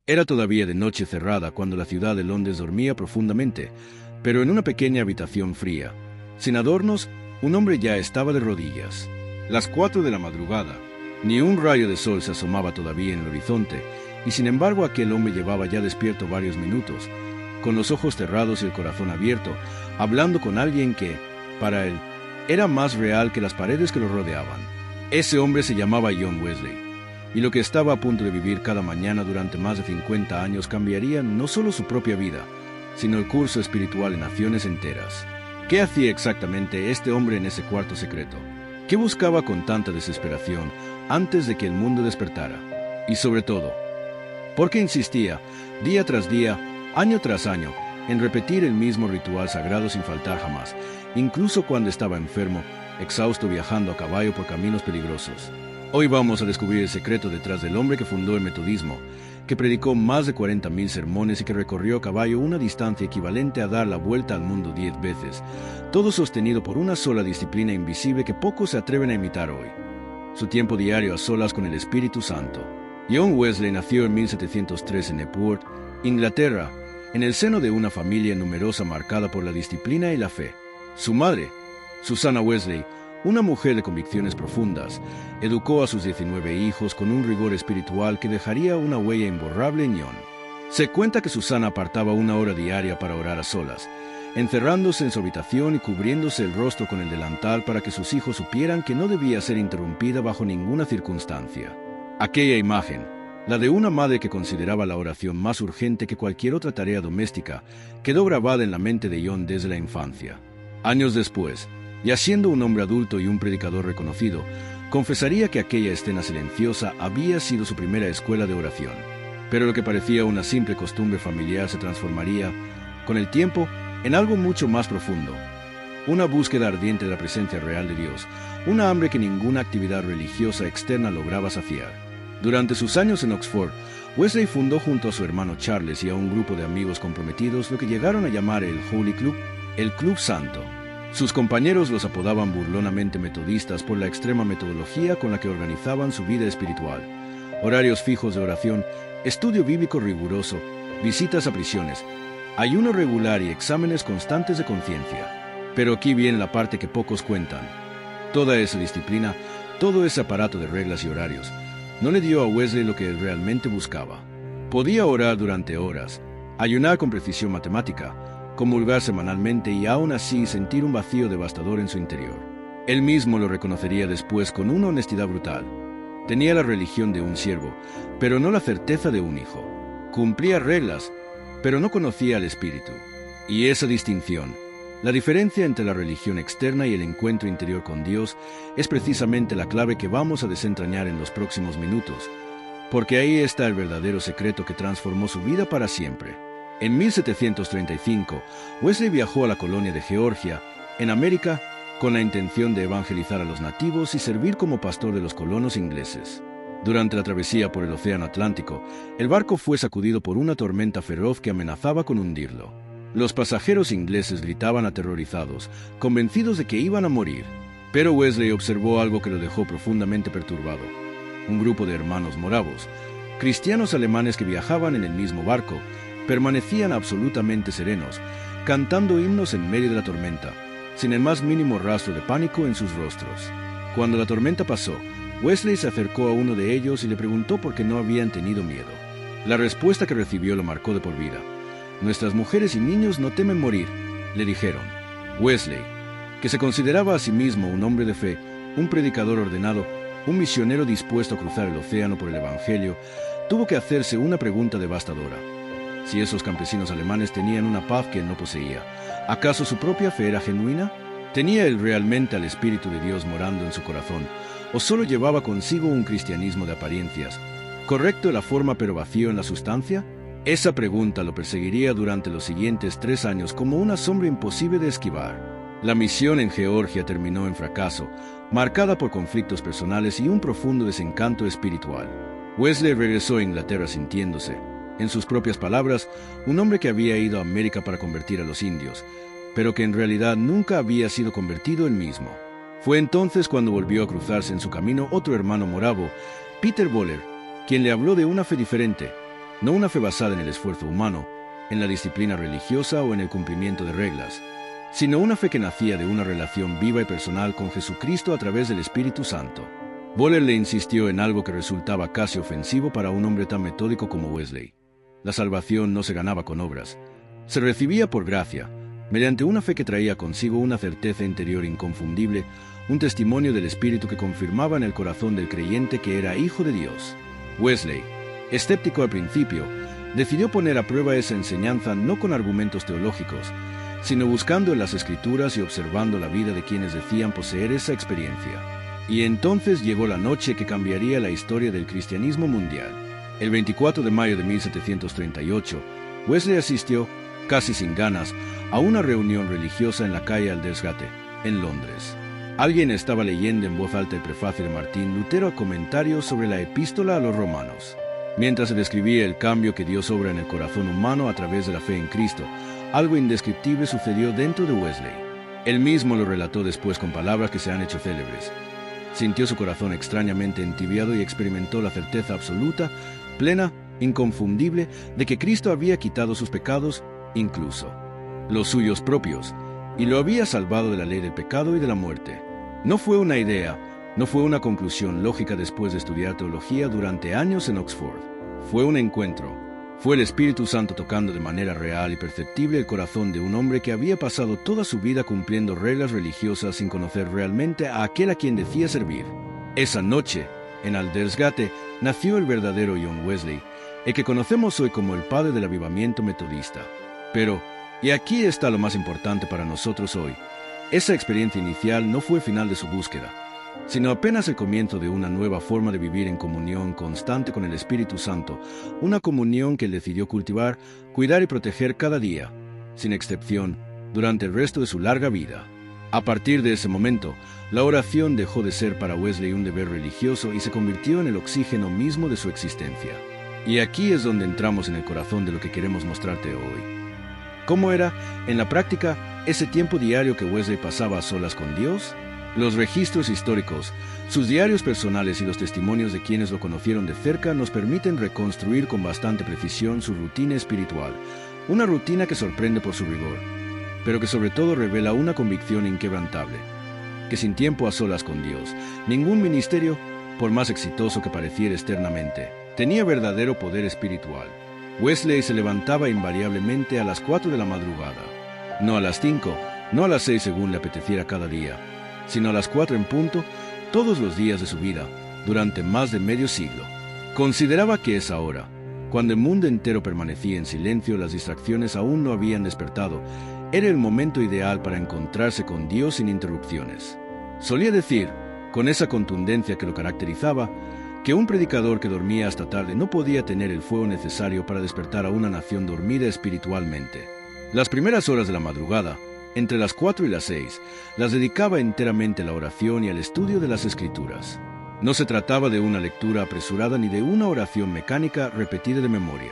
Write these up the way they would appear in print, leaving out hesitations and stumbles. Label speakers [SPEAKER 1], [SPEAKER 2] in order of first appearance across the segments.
[SPEAKER 1] Era todavía de noche cerrada cuando la ciudad de Londres dormía profundamente, pero en una pequeña habitación fría, sin adornos, un hombre ya estaba de rodillas. Las 4 de la madrugada. Ni un rayo de sol se asomaba todavía en el horizonte, y sin embargo aquel hombre llevaba ya despierto varios minutos, con los ojos cerrados y el corazón abierto, hablando con alguien que, para él, era más real que las paredes que lo rodeaban. Ese hombre se llamaba John Wesley, y lo que estaba a punto de vivir cada mañana durante más de 50 años cambiaría no solo su propia vida, sino el curso espiritual en naciones enteras. ¿Qué hacía exactamente este hombre en ese cuarto secreto? ¿Qué buscaba con tanta desesperación antes de que el mundo despertara? Y sobre todo, ¿por qué insistía, día tras día, año tras año, en repetir el mismo ritual sagrado sin faltar jamás, incluso cuando estaba enfermo, exhausto viajando a caballo por caminos peligrosos? Hoy vamos a descubrir el secreto detrás del hombre que fundó el metodismo, que predicó más de 40.000 sermones y que recorrió a caballo una distancia equivalente a dar la vuelta al mundo 10 veces, todo sostenido por una sola disciplina invisible que pocos se atreven a imitar hoy: su tiempo diario a solas con el Espíritu Santo. John Wesley nació en 1703 en Epworth, Inglaterra, en el seno de una familia numerosa marcada por la disciplina y la fe. Su madre, Susanna Wesley, una mujer de convicciones profundas, educó a sus 19 hijos con un rigor espiritual que dejaría una huella imborrable en John. Se cuenta que Susanna apartaba 1 hora diaria para orar a solas, encerrándose en su habitación y cubriéndose el rostro con el delantal para que sus hijos supieran que no debía ser interrumpida bajo ninguna circunstancia. Aquella imagen, la de una madre que consideraba la oración más urgente que cualquier otra tarea doméstica, quedó grabada en la mente de John desde la infancia. Años después, ya siendo un hombre adulto y un predicador reconocido, confesaría que aquella escena silenciosa había sido su primera escuela de oración. Pero lo que parecía una simple costumbre familiar se transformaría, con el tiempo, en algo mucho más profundo. Una búsqueda ardiente de la presencia real de Dios, una hambre que ninguna actividad religiosa externa lograba saciar. Durante sus años en Oxford, Wesley fundó junto a su hermano Charles y a un grupo de amigos comprometidos lo que llegaron a llamar el Holy Club, el Club Santo. Sus compañeros los apodaban burlonamente metodistas por la extrema metodología con la que organizaban su vida espiritual: horarios fijos de oración, estudio bíblico riguroso, visitas a prisiones, ayuno regular y exámenes constantes de conciencia. Pero aquí viene la parte que pocos cuentan. Toda esa disciplina, todo ese aparato de reglas y horarios, no le dio a Wesley lo que él realmente buscaba. Podía orar durante horas, ayunar con precisión matemática, comulgar semanalmente y aún así sentir un vacío devastador en su interior. Él mismo lo reconocería después con una honestidad brutal. Tenía la religión de un siervo, pero no la certeza de un hijo. Cumplía reglas, pero no conocía al Espíritu. Y esa distinción, la diferencia entre la religión externa y el encuentro interior con Dios, es precisamente la clave que vamos a desentrañar en los próximos minutos, porque ahí está el verdadero secreto que transformó su vida para siempre. En 1735, Wesley viajó a la colonia de Georgia, en América, con la intención de evangelizar a los nativos y servir como pastor de los colonos ingleses. Durante la travesía por el Océano Atlántico, el barco fue sacudido por una tormenta feroz que amenazaba con hundirlo. Los pasajeros ingleses gritaban aterrorizados, convencidos de que iban a morir. Pero Wesley observó algo que lo dejó profundamente perturbado. Un grupo de hermanos moravos, cristianos alemanes que viajaban en el mismo barco, permanecían absolutamente serenos, cantando himnos en medio de la tormenta, sin el más mínimo rastro de pánico en sus rostros. Cuando la tormenta pasó, Wesley se acercó a uno de ellos y le preguntó por qué no habían tenido miedo. La respuesta que recibió lo marcó de por vida. «Nuestras mujeres y niños no temen morir», le dijeron. Wesley, que se consideraba a sí mismo un hombre de fe, un predicador ordenado, un misionero dispuesto a cruzar el océano por el Evangelio, tuvo que hacerse una pregunta devastadora. Si esos campesinos alemanes tenían una paz que él no poseía, ¿acaso su propia fe era genuina? ¿Tenía él realmente al Espíritu de Dios morando en su corazón? ¿O solo llevaba consigo un cristianismo de apariencias, correcto en la forma pero vacío en la sustancia? Esa pregunta lo perseguiría durante los siguientes 3 años como una sombra imposible de esquivar. La misión en Georgia terminó en fracaso, marcada por conflictos personales y un profundo desencanto espiritual. Wesley regresó a Inglaterra sintiéndose, en sus propias palabras, un hombre que había ido a América para convertir a los indios, pero que en realidad nunca había sido convertido él mismo. Fue entonces cuando volvió a cruzarse en su camino otro hermano moravo, Peter Boller, quien le habló de una fe diferente, no una fe basada en el esfuerzo humano, en la disciplina religiosa o en el cumplimiento de reglas, sino una fe que nacía de una relación viva y personal con Jesucristo a través del Espíritu Santo. Boller le insistió en algo que resultaba casi ofensivo para un hombre tan metódico como Wesley. La salvación no se ganaba con obras, se recibía por gracia, mediante una fe que traía consigo una certeza interior inconfundible, un testimonio del Espíritu que confirmaba en el corazón del creyente que era hijo de Dios. Wesley, escéptico al principio, decidió poner a prueba esa enseñanza no con argumentos teológicos, sino buscando en las Escrituras y observando la vida de quienes decían poseer esa experiencia. Y entonces llegó la noche que cambiaría la historia del cristianismo mundial. El 24 de mayo de 1738, Wesley asistió, casi sin ganas, a una reunión religiosa en la calle Aldersgate, en Londres. Alguien estaba leyendo en voz alta el prefacio de Martín Lutero a comentarios sobre la epístola a los romanos. Mientras se describía el cambio que Dios obra en el corazón humano a través de la fe en Cristo, algo indescriptible sucedió dentro de Wesley. Él mismo lo relató después con palabras que se han hecho célebres. Sintió su corazón extrañamente entibiado y experimentó la certeza absoluta, plena, inconfundible, de que Cristo había quitado sus pecados, incluso los suyos propios, y lo había salvado de la ley del pecado y de la muerte. No fue una idea, no fue una conclusión lógica después de estudiar teología durante años en Oxford. Fue un encuentro. Fue el Espíritu Santo tocando de manera real y perceptible el corazón de un hombre que había pasado toda su vida cumpliendo reglas religiosas sin conocer realmente a aquel a quien decía servir. Esa noche, en Aldersgate, nació el verdadero John Wesley, el que conocemos hoy como el padre del avivamiento metodista. Pero, y aquí está lo más importante para nosotros hoy, esa experiencia inicial no fue el final de su búsqueda, sino apenas el comienzo de una nueva forma de vivir en comunión constante con el Espíritu Santo, una comunión que él decidió cultivar, cuidar y proteger cada día, sin excepción, durante el resto de su larga vida. A partir de ese momento, la oración dejó de ser para Wesley un deber religioso y se convirtió en el oxígeno mismo de su existencia. Y aquí es donde entramos en el corazón de lo que queremos mostrarte hoy. ¿Cómo era, en la práctica, ese tiempo diario que Wesley pasaba a solas con Dios? Los registros históricos, sus diarios personales y los testimonios de quienes lo conocieron de cerca nos permiten reconstruir con bastante precisión su rutina espiritual, una rutina que sorprende por su rigor, pero que sobre todo revela una convicción inquebrantable, que sin tiempo a solas con Dios, ningún ministerio, por más exitoso que pareciera externamente, tenía verdadero poder espiritual. Wesley se levantaba invariablemente a las 4 de la madrugada, no a las 5, no a las 6 según le apeteciera cada día, sino a las 4 en punto, todos los días de su vida, durante más de medio siglo. Consideraba que esa hora, cuando el mundo entero permanecía en silencio, las distracciones aún no habían despertado, era el momento ideal para encontrarse con Dios sin interrupciones. Solía decir, con esa contundencia que lo caracterizaba, que un predicador que dormía hasta tarde no podía tener el fuego necesario para despertar a una nación dormida espiritualmente. Las primeras horas de la madrugada, entre las 4 y las 6, las dedicaba enteramente a la oración y al estudio de las Escrituras. No se trataba de una lectura apresurada ni de una oración mecánica repetida de memoria.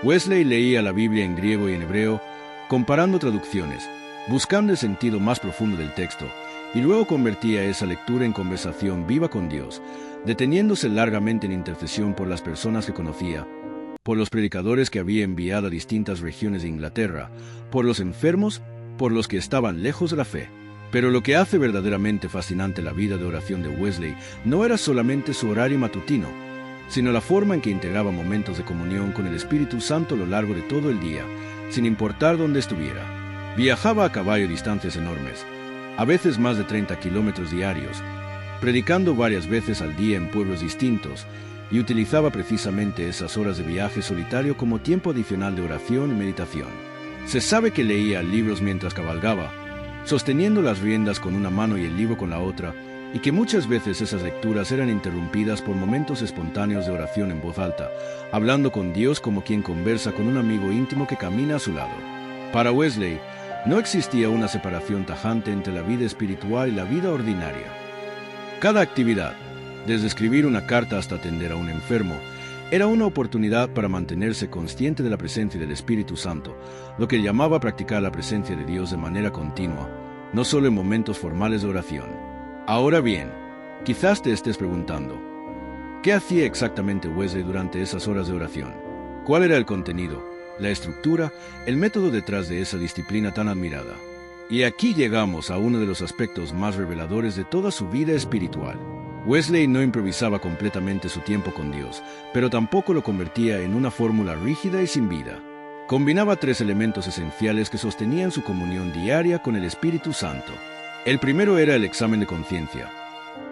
[SPEAKER 1] Wesley leía la Biblia en griego y en hebreo, comparando traducciones, buscando el sentido más profundo del texto, y luego convertía esa lectura en conversación viva con Dios, deteniéndose largamente en intercesión por las personas que conocía, por los predicadores que había enviado a distintas regiones de Inglaterra, por los enfermos, por los que estaban lejos de la fe. Pero lo que hace verdaderamente fascinante la vida de oración de Wesley no era solamente su horario matutino, sino la forma en que integraba momentos de comunión con el Espíritu Santo a lo largo de todo el día, sin importar dónde estuviera. Viajaba a caballo distancias enormes, a veces más de 30 kilómetros diarios, predicando varias veces al día en pueblos distintos, y utilizaba precisamente esas horas de viaje solitario como tiempo adicional de oración y meditación. Se sabe que leía libros mientras cabalgaba, sosteniendo las riendas con una mano y el libro con la otra, y que muchas veces esas lecturas eran interrumpidas por momentos espontáneos de oración en voz alta, hablando con Dios como quien conversa con un amigo íntimo que camina a su lado. Para Wesley, no existía una separación tajante entre la vida espiritual y la vida ordinaria. Cada actividad, desde escribir una carta hasta atender a un enfermo, era una oportunidad para mantenerse consciente de la presencia del Espíritu Santo, lo que llamaba a practicar la presencia de Dios de manera continua, no solo en momentos formales de oración. Ahora bien, quizás te estés preguntando, ¿qué hacía exactamente Wesley durante esas horas de oración? ¿Cuál era el contenido, la estructura, el método detrás de esa disciplina tan admirada? Y aquí llegamos a uno de los aspectos más reveladores de toda su vida espiritual. Wesley no improvisaba completamente su tiempo con Dios, pero tampoco lo convertía en una fórmula rígida y sin vida. Combinaba tres elementos esenciales que sostenían su comunión diaria con el Espíritu Santo. El primero era el examen de conciencia.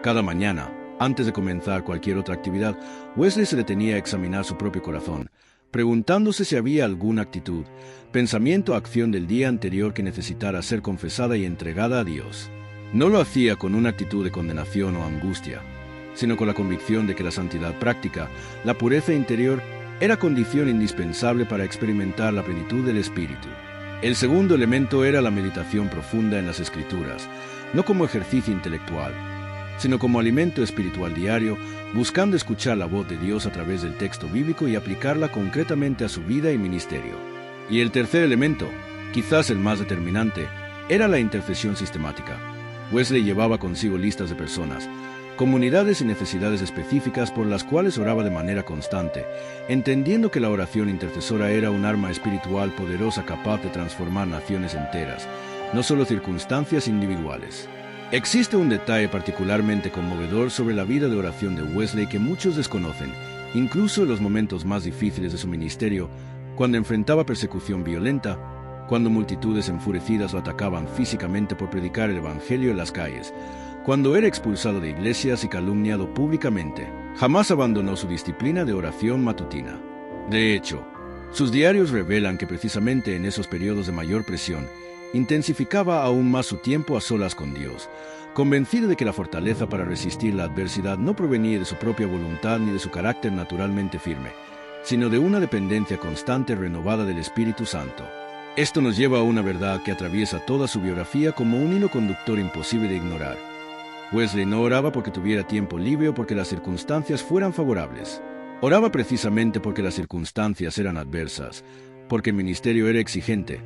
[SPEAKER 1] Cada mañana, antes de comenzar cualquier otra actividad, Wesley se detenía a examinar su propio corazón, preguntándose si había alguna actitud, pensamiento o acción del día anterior que necesitara ser confesada y entregada a Dios. No lo hacía con una actitud de condenación o angustia, sino con la convicción de que la santidad práctica, la pureza interior, era condición indispensable para experimentar la plenitud del Espíritu. El segundo elemento era la meditación profunda en las Escrituras, no como ejercicio intelectual, sino como alimento espiritual diario, buscando escuchar la voz de Dios a través del texto bíblico y aplicarla concretamente a su vida y ministerio. Y el tercer elemento, quizás el más determinante, era la intercesión sistemática. Wesley llevaba consigo listas de personas, comunidades y necesidades específicas por las cuales oraba de manera constante, entendiendo que la oración intercesora era un arma espiritual poderosa capaz de transformar naciones enteras, no solo circunstancias individuales. Existe un detalle particularmente conmovedor sobre la vida de oración de Wesley que muchos desconocen, incluso en los momentos más difíciles de su ministerio, cuando enfrentaba persecución violenta, cuando multitudes enfurecidas lo atacaban físicamente por predicar el Evangelio en las calles, cuando era expulsado de iglesias y calumniado públicamente. Jamás abandonó su disciplina de oración matutina. De hecho, sus diarios revelan que precisamente en esos periodos de mayor presión, intensificaba aún más su tiempo a solas con Dios, convencido de que la fortaleza para resistir la adversidad no provenía de su propia voluntad ni de su carácter naturalmente firme, sino de una dependencia constante renovada del Espíritu Santo. Esto nos lleva a una verdad que atraviesa toda su biografía como un hilo conductor imposible de ignorar. Wesley no oraba porque tuviera tiempo libre o porque las circunstancias fueran favorables. Oraba precisamente porque las circunstancias eran adversas, porque el ministerio era exigente,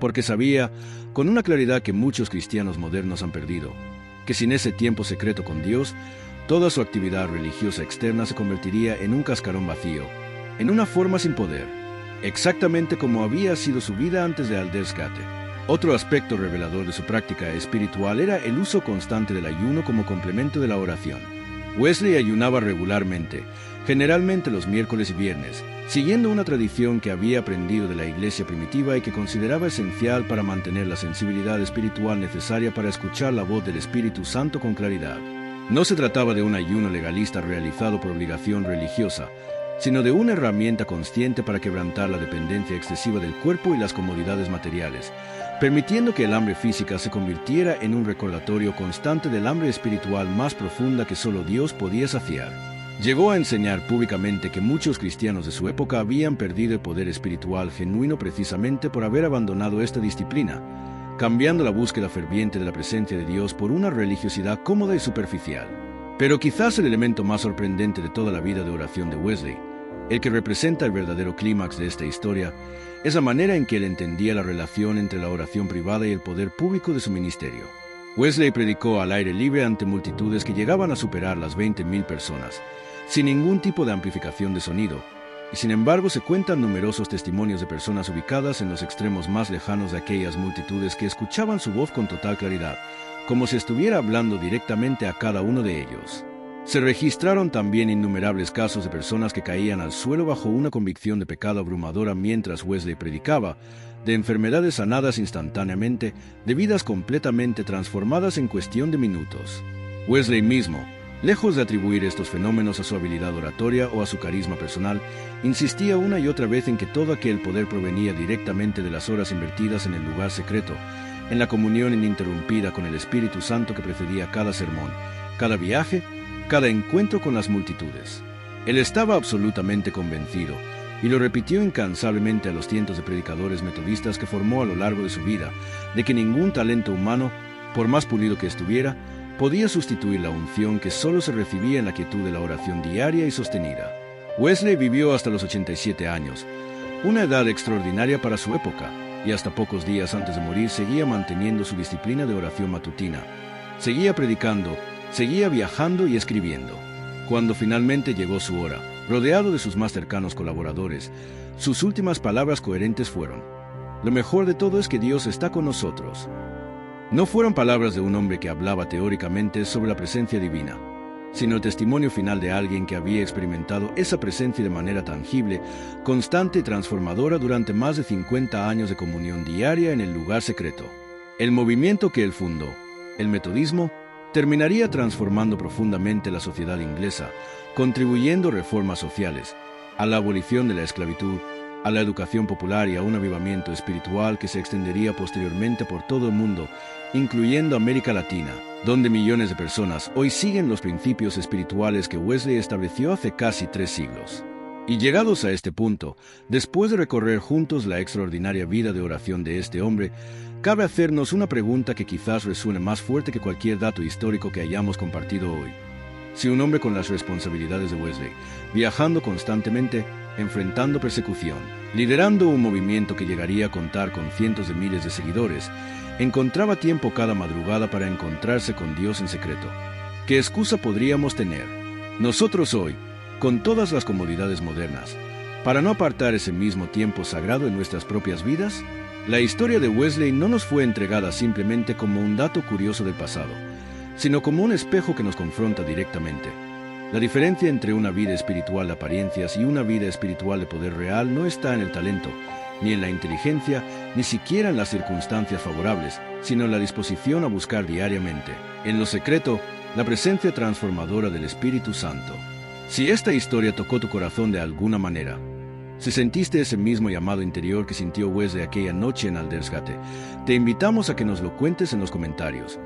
[SPEAKER 1] porque sabía, con una claridad que muchos cristianos modernos han perdido, que sin ese tiempo secreto con Dios, toda su actividad religiosa externa se convertiría en un cascarón vacío, en una forma sin poder, exactamente como había sido su vida antes de Aldersgate. Otro aspecto revelador de su práctica espiritual era el uso constante del ayuno como complemento de la oración. Wesley ayunaba regularmente, generalmente los miércoles y viernes, siguiendo una tradición que había aprendido de la iglesia primitiva y que consideraba esencial para mantener la sensibilidad espiritual necesaria para escuchar la voz del Espíritu Santo con claridad. No se trataba de un ayuno legalista realizado por obligación religiosa, sino de una herramienta consciente para quebrantar la dependencia excesiva del cuerpo y las comodidades materiales, permitiendo que el hambre física se convirtiera en un recordatorio constante del hambre espiritual más profunda que solo Dios podía saciar. Llegó a enseñar públicamente que muchos cristianos de su época habían perdido el poder espiritual genuino precisamente por haber abandonado esta disciplina, cambiando la búsqueda ferviente de la presencia de Dios por una religiosidad cómoda y superficial. Pero quizás el elemento más sorprendente de toda la vida de oración de Wesley, el que representa el verdadero clímax de esta historia, es la manera en que él entendía la relación entre la oración privada y el poder público de su ministerio. Wesley predicó al aire libre ante multitudes que llegaban a superar las 20,000 personas, sin ningún tipo de amplificación de sonido, y sin embargo se cuentan numerosos testimonios de personas ubicadas en los extremos más lejanos de aquellas multitudes que escuchaban su voz con total claridad, como si estuviera hablando directamente a cada uno de ellos. Se registraron también innumerables casos de personas que caían al suelo bajo una convicción de pecado abrumadora mientras Wesley predicaba, de enfermedades sanadas instantáneamente, de vidas completamente transformadas en cuestión de minutos. Wesley mismo, lejos de atribuir estos fenómenos a su habilidad oratoria o a su carisma personal, insistía una y otra vez en que todo aquel poder provenía directamente de las horas invertidas en el lugar secreto, en la comunión ininterrumpida con el Espíritu Santo que precedía cada sermón, cada viaje, cada encuentro con las multitudes. Él estaba absolutamente convencido, y lo repitió incansablemente a los cientos de predicadores metodistas que formó a lo largo de su vida, de que ningún talento humano, por más pulido que estuviera, podía sustituir la unción que solo se recibía en la quietud de la oración diaria y sostenida. Wesley vivió hasta los 87 años, una edad extraordinaria para su época, y hasta pocos días antes de morir seguía manteniendo su disciplina de oración matutina. Seguía predicando, seguía viajando y escribiendo. Cuando finalmente llegó su hora, rodeado de sus más cercanos colaboradores, Sus últimas palabras coherentes fueron: "Lo mejor de todo es que Dios está con nosotros". No fueron palabras de un hombre que hablaba teóricamente sobre la presencia divina, sino el testimonio final de alguien que había experimentado esa presencia de manera tangible, constante y transformadora durante más de 50 años de comunión diaria en el lugar secreto. El movimiento que él fundó, el metodismo, terminaría transformando profundamente la sociedad inglesa, contribuyendo a reformas sociales, a la abolición de la esclavitud, a la educación popular y a un avivamiento espiritual que se extendería posteriormente por todo el mundo, incluyendo América Latina, donde millones de personas hoy siguen los principios espirituales que Wesley estableció hace casi 3 siglos. Y llegados a este punto, después de recorrer juntos la extraordinaria vida de oración de este hombre, cabe hacernos una pregunta que quizás resuene más fuerte que cualquier dato histórico que hayamos compartido hoy. Si un hombre con las responsabilidades de Wesley, viajando constantemente, enfrentando persecución, liderando un movimiento que llegaría a contar con cientos de miles de seguidores, encontraba tiempo cada madrugada para encontrarse con Dios en secreto, ¿qué excusa podríamos tener nosotros hoy, con todas las comodidades modernas, para no apartar ese mismo tiempo sagrado en nuestras propias vidas? La historia de Wesley no nos fue entregada simplemente como un dato curioso del pasado, sino como un espejo que nos confronta directamente. La diferencia entre una vida espiritual de apariencias y una vida espiritual de poder real no está en el talento, ni en la inteligencia, ni siquiera en las circunstancias favorables, sino en la disposición a buscar diariamente, en lo secreto, la presencia transformadora del Espíritu Santo. Si esta historia tocó tu corazón de alguna manera, si sentiste ese mismo llamado interior que sintió Wesley aquella noche en Aldersgate, te invitamos a que nos lo cuentes en los comentarios.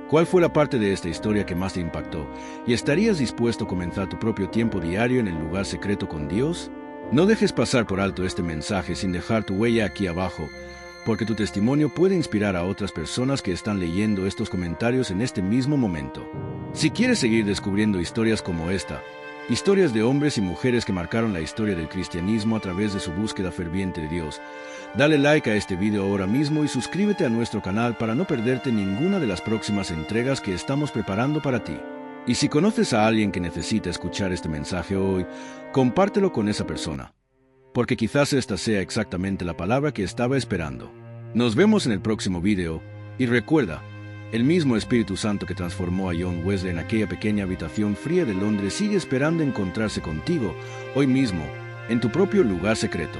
[SPEAKER 1] ¿Cuál fue la parte de esta historia que más te impactó? ¿Y estarías dispuesto a comenzar tu propio tiempo diario en el lugar secreto con Dios? No dejes pasar por alto este mensaje sin dejar tu huella aquí abajo, porque tu testimonio puede inspirar a otras personas que están leyendo estos comentarios en este mismo momento. Si quieres seguir descubriendo historias como esta, historias de hombres y mujeres que marcaron la historia del cristianismo a través de su búsqueda ferviente de Dios, dale like a este video ahora mismo y suscríbete a nuestro canal para no perderte ninguna de las próximas entregas que estamos preparando para ti. Y si conoces a alguien que necesita escuchar este mensaje hoy, compártelo con esa persona, porque quizás esta sea exactamente la palabra que estaba esperando. Nos vemos en el próximo video, y recuerda, el mismo Espíritu Santo que transformó a John Wesley en aquella pequeña habitación fría de Londres sigue esperando encontrarse contigo hoy mismo, en tu propio lugar secreto.